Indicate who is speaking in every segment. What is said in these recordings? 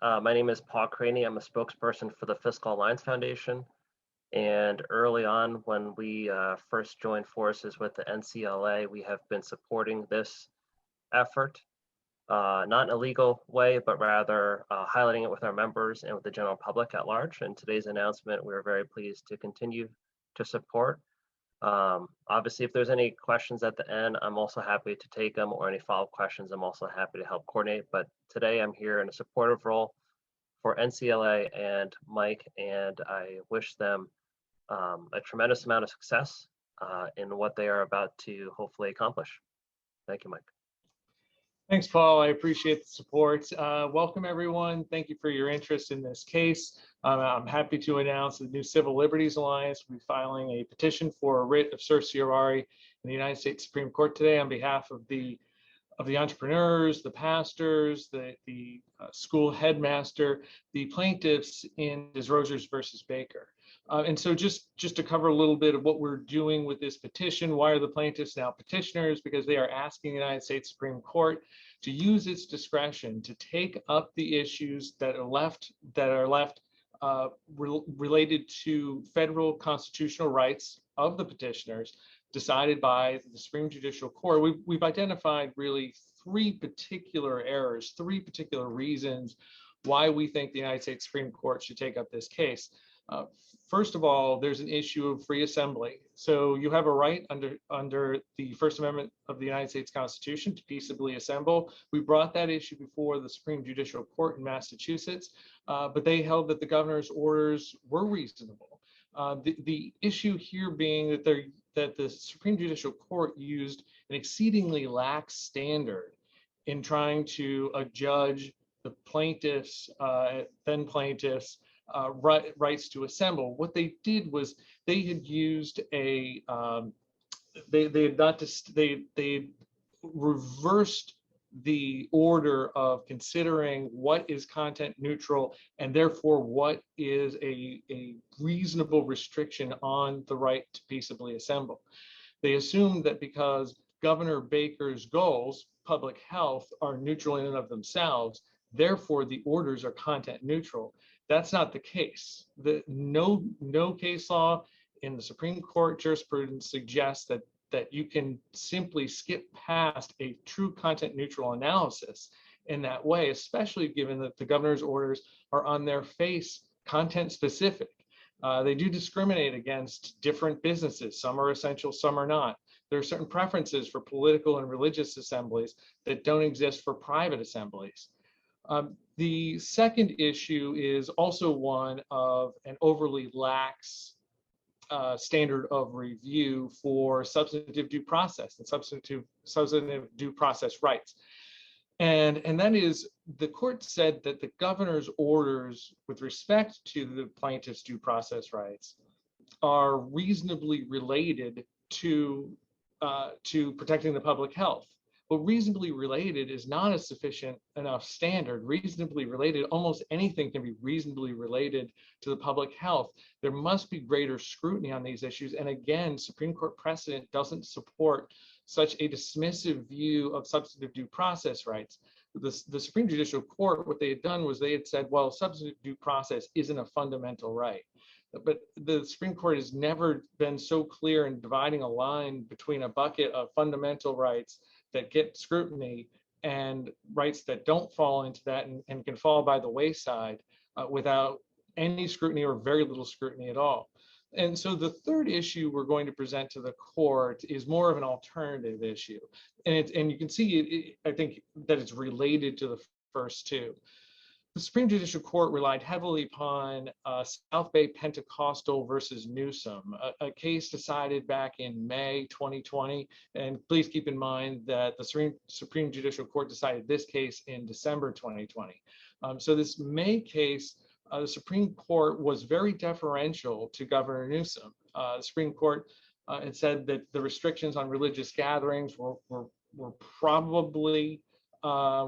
Speaker 1: My name is Paul Craney. I'm a spokesperson for the Fiscal Alliance Foundation. And early on, when we first joined forces with the NCLA, we have been supporting this effort, not in a legal way, but rather highlighting it with our members and with the general public at large. And today's announcement, we're very pleased to continue to support. Obviously, if there's any questions at the end, I'm also happy to take them, or any follow-up questions, I'm also happy to help coordinate. But today I'm here in a supportive role for NCLA and Mike, and I wish them a tremendous amount of success in what they are about to hopefully accomplish. Thank you, Mike.
Speaker 2: Thanks, Paul. I appreciate the support. Welcome, everyone. Thank you for your interest in this case. I'm happy to announce the new Civil Liberties Alliance will be filing a petition for a writ of certiorari in the United States Supreme Court today on behalf of the entrepreneurs, the pastors, the school headmaster, the plaintiffs in Desrosiers versus Baker. And so just to cover a little bit of what we're doing with this petition, why are the plaintiffs now petitioners? Because they are asking the United States Supreme Court to use its discretion to take up the issues that are left related to federal constitutional rights of the petitioners decided by the Supreme Judicial Court. We've identified really three particular errors, three particular reasons why we think the United States Supreme Court should take up this case. First of all, there's an issue of free assembly. So you have a right under the First Amendment of the United States Constitution to peaceably assemble. We brought that issue before the Supreme Judicial Court in Massachusetts, but they held that the governor's orders were reasonable. The issue here being that the Supreme Judicial Court used an exceedingly lax standard in trying to adjudge the plaintiffs, then plaintiffs, rights to assemble. What they did was they had used they reversed the order of considering what is content neutral and therefore what is a reasonable restriction on the right to peaceably assemble. They assumed that because Governor Baker's goals, public health, are neutral in and of themselves, therefore the orders are content neutral. That's not the case. No case law in the Supreme Court jurisprudence suggests that you can simply skip past a true content neutral analysis in that way, especially given that the governor's orders are on their face content specific. They do discriminate against different businesses. Some are essential, some are not. There are certain preferences for political and religious assemblies that don't exist for private assemblies. The second issue is also one of an overly lax standard of review for substantive due process and substantive due process rights. And that is, the court said that the governor's orders with respect to the plaintiff's due process rights are reasonably related to protecting the public health. But reasonably related is not a sufficient enough standard. Reasonably related, almost anything can be reasonably related to the public health. There must be greater scrutiny on these issues. And again, Supreme Court precedent doesn't support such a dismissive view of substantive due process rights. The Supreme Judicial Court, what they had done was they had said, well, substantive due process isn't a fundamental right. But the Supreme Court has never been so clear in dividing a line between a bucket of fundamental rights that get scrutiny and rights that don't fall into that and can fall by the wayside without any scrutiny or very little scrutiny at all. And so the third issue we're going to present to the court is more of an alternative issue. And you can see, I think, that it's related to the first two. The Supreme Judicial Court relied heavily upon South Bay Pentecostal versus Newsom, a case decided back in May 2020. And please keep in mind that the Supreme Judicial Court decided this case in December 2020. So this May case, the Supreme Court was very deferential to Governor Newsom. The Supreme Court had said that the restrictions on religious gatherings were probably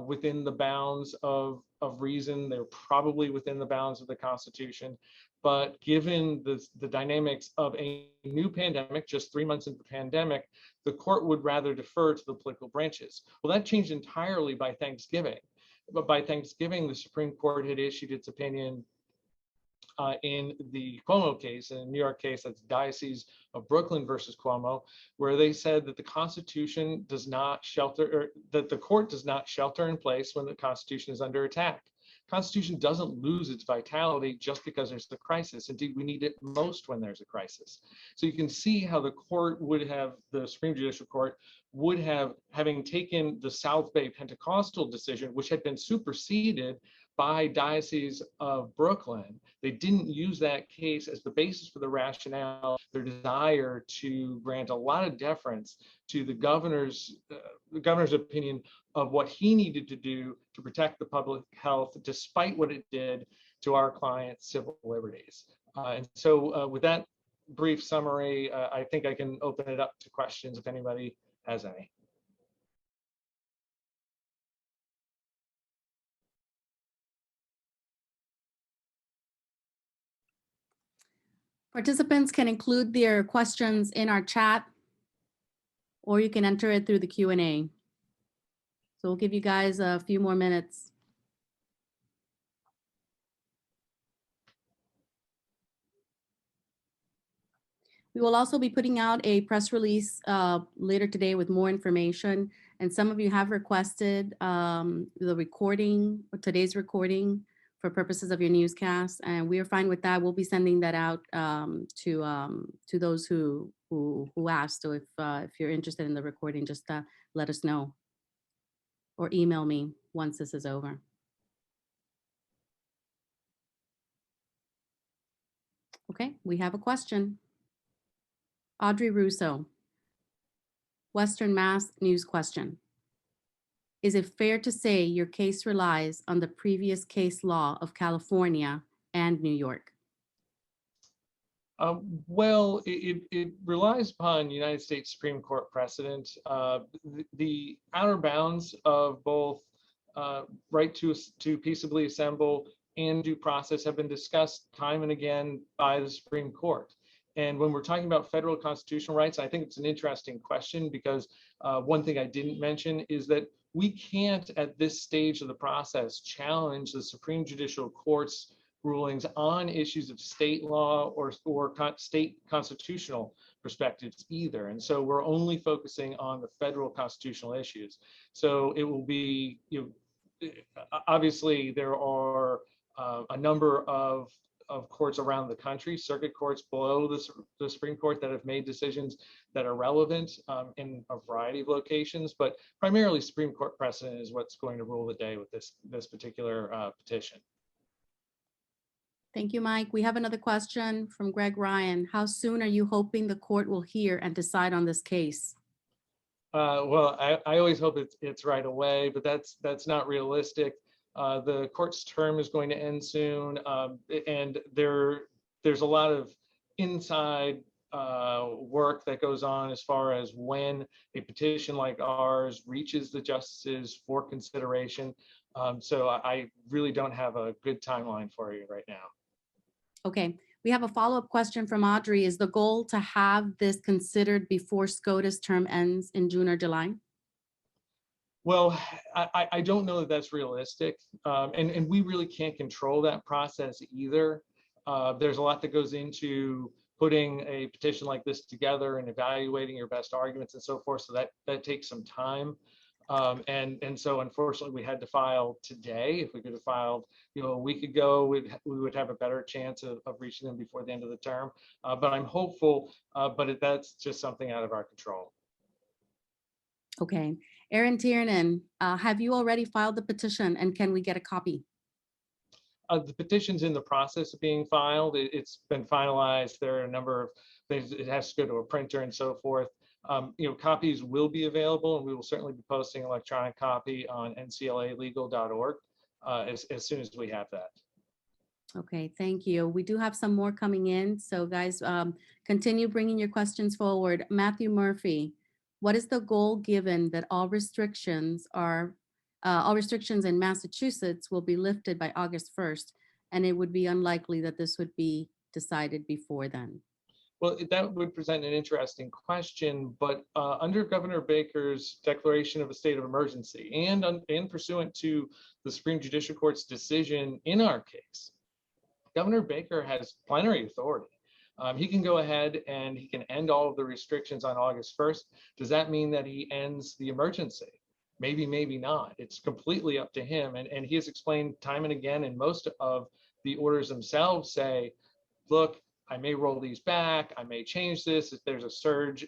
Speaker 2: within the bounds of reason. They're probably within the bounds of the Constitution. But given the dynamics of a new pandemic, just 3 months into the pandemic, the court would rather defer to the political branches. Well, that changed entirely by Thanksgiving. But by Thanksgiving, the Supreme Court had issued its opinion in the Cuomo case, in the New York case, that's Diocese of Brooklyn versus Cuomo, where they said that the Constitution does not shelter, or that the court does not shelter in place when the Constitution is under attack. Constitution doesn't lose its vitality just because there's a crisis. Indeed, we need it most when there's a crisis. So you can see how the court would have, the Supreme Judicial Court would have, having taken the South Bay Pentecostal decision, which had been superseded by Diocese of Brooklyn. They didn't use that case as the basis for the rationale, their desire to grant a lot of deference to the governor's opinion of what he needed to do to protect the public health, despite what it did to our client's civil liberties. And so with that brief summary, I think I can open it up to questions if anybody has any.
Speaker 3: Participants can include their questions in our chat, or you can enter it through the Q&A. So we'll give you guys a few more minutes. We will also be putting out a press release later today with more information. And some of you have requested the recording, today's recording, for purposes of your newscast, and we are fine with that. We'll be sending that out to those who asked. So if you're interested in the recording, just let us know or email me once this is over. Okay, we have a question. Audrey Russo, Western Mass News question. Is it fair to say your case relies on the previous case law of California and New York?
Speaker 2: Well, it relies upon United States Supreme Court precedent. The outer bounds of both right to peaceably assemble and due process have been discussed time and again by the Supreme Court. And when we're talking about federal constitutional rights, I think it's an interesting question because one thing I didn't mention is that we can't at this stage of the process challenge the Supreme Judicial Court's rulings on issues of state law or state constitutional perspectives either. And so we're only focusing on the federal constitutional issues. So it will be, obviously there are a number of courts around the country, circuit courts below the Supreme Court that have made decisions that are relevant in a variety of locations, but primarily Supreme Court precedent is what's going to rule the day with this particular petition.
Speaker 3: Thank you, Mike. We have another question from Greg Ryan. How soon are you hoping the court will hear and decide on this case?
Speaker 2: Well, I always hope it's right away, but that's not realistic. The court's term is going to end soon, and there's a lot of inside work that goes on as far as when a petition like ours reaches the justices for consideration. So I really don't have a good timeline for you right now.
Speaker 3: Okay, we have a follow-up question from Audrey. Is the goal to have this considered before SCOTUS term ends in June or July?
Speaker 2: Well, I don't know that that's realistic, and we really can't control that process either. There's a lot that goes into putting a petition like this together and evaluating your best arguments and so forth, so that takes some time. And so unfortunately we had to file today. If we could have filed a week ago, we would have a better chance of reaching them before the end of the term. But I'm hopeful, but that's just something out of our control.
Speaker 3: Okay. Aaron Tiernan, have you already filed the petition and can we get a copy?
Speaker 2: The petition's in the process of being filed. It's been finalized. There are a number of things. It has to go to a printer and so forth. Copies will be available, and we will certainly be posting an electronic copy on nclalegal.org as soon as we have that.
Speaker 3: Okay, thank you. We do have some more coming in. So guys, continue bringing your questions forward. Matthew Murphy, what is the goal given that all restrictions in Massachusetts will be lifted by August 1st, and it would be unlikely that this would be decided before then?
Speaker 2: Well, that would present an interesting question, but under Governor Baker's declaration of a state of emergency and pursuant to the Supreme Judicial Court's decision in our case, Governor Baker has plenary authority. He can go ahead and he can end all of the restrictions on August 1st. Does that mean that he ends the emergency? Maybe, maybe not. It's completely up to him. And he has explained time and again, and most of the orders themselves say, look, I may roll these back, I may change this. If there's a surge,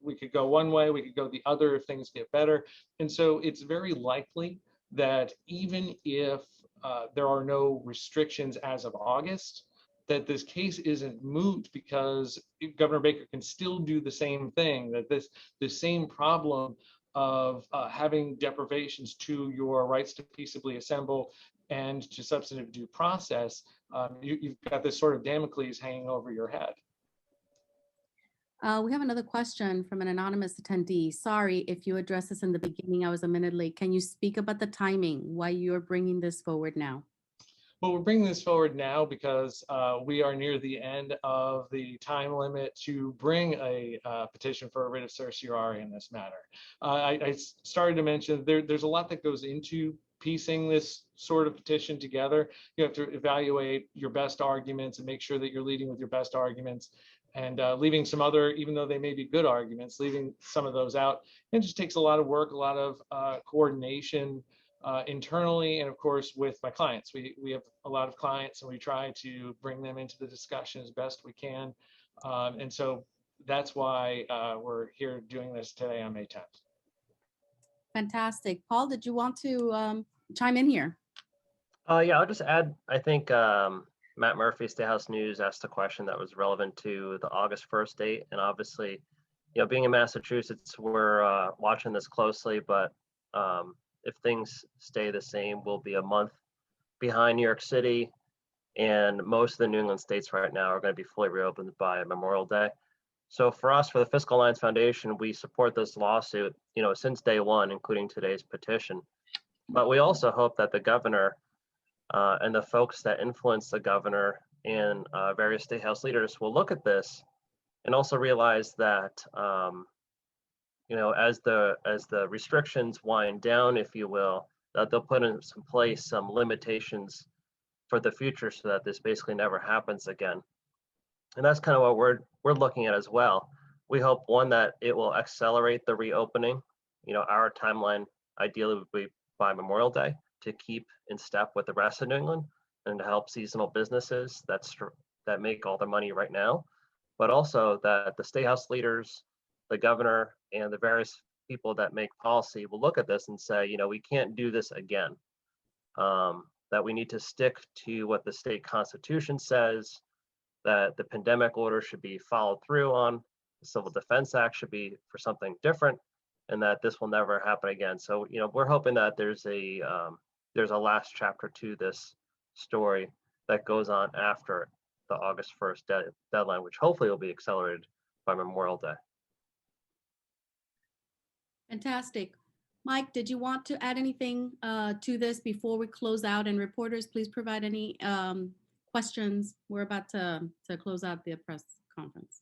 Speaker 2: we could go one way, we could go the other if things get better. And so it's very likely that even if there are no restrictions as of August, that this case isn't moot because Governor Baker can still do the same thing, that the same problem of having deprivations to your rights to peaceably assemble and to substantive due process, you've got this sort of Damocles hanging over your head.
Speaker 3: We have another question from an anonymous attendee. Sorry if you addressed this in the beginning, I was a minute late. Can you speak about the timing, why you're bringing this forward now?
Speaker 2: Well, we're bringing this forward now because we are near the end of the time limit to bring a petition for a writ of certiorari in this matter. I started to mention there's a lot that goes into piecing this sort of petition together. You have to evaluate your best arguments and make sure that you're leading with your best arguments, and leaving some other, even though they may be good arguments, leaving some of those out. It just takes a lot of work, a lot of coordination internally, and of course with my clients. We have a lot of clients and we try to bring them into the discussion as best we can. And so that's why we're here doing this today on May 10th.
Speaker 3: Fantastic. Paul, did you want to chime in here?
Speaker 1: Yeah, I'll just add, I think Matt Murphy, State House News, asked a question that was relevant to the August 1st date. And obviously, being in Massachusetts, we're watching this closely, but if things stay the same, we'll be a month behind New York City, and most of the New England states right now are going to be fully reopened by Memorial Day. So for us, for the Fiscal Alliance Foundation, we support this lawsuit, since day one, including today's petition. But we also hope that the governor and the folks that influence the governor and various state house leaders will look at this and also realize that as the restrictions wind down, if you will, that they'll put in place some limitations for the future so that this basically never happens again. And that's kind of what we're looking at as well. We hope, one, that it will accelerate the reopening. Our timeline ideally would be by Memorial Day to keep in step with the rest of New England and to help seasonal businesses that make all their money right now, but also that the state house leaders, the governor, and the various people that make policy will look at this and say, we can't do this again. That we need to stick to what the state constitution says, that the pandemic order should be followed through on, the Civil Defense Act should be for something different, and that this will never happen again. So, we're hoping that there's a last chapter to this story that goes on after the August 1st deadline, which hopefully will be accelerated by Memorial Day.
Speaker 3: Fantastic. Mike, did you want to add anything to this before we close out? And reporters, please provide any questions. We're about to close out the press conference.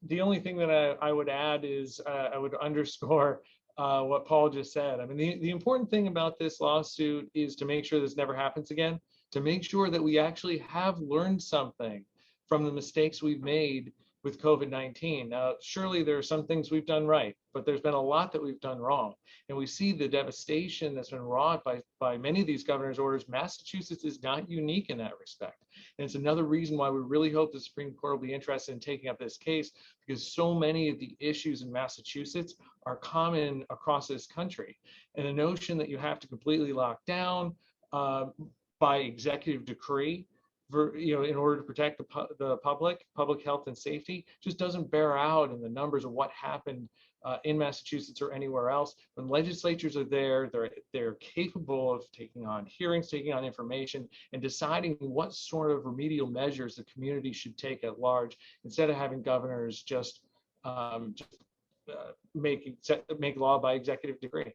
Speaker 2: The only thing that I would add is I would underscore what Paul just said. I mean, the important thing about this lawsuit is to make sure this never happens again, to make sure that we actually have learned something from the mistakes we've made with COVID-19. Now, surely there are some things we've done right, but there's been a lot that we've done wrong. And we see the devastation that's been wrought by many of these governor's orders. Massachusetts is not unique in that respect. And it's another reason why we really hope the Supreme Court will be interested in taking up this case, because so many of the issues in Massachusetts are common across this country. And the notion that you have to completely lock down by executive decree, in order to protect the public health and safety, just doesn't bear out in the numbers of what happened in Massachusetts or anywhere else. When legislatures are there, they're capable of taking on hearings, taking on information, and deciding what sort of remedial measures the community should take at large, instead of having governors just make law by executive decree.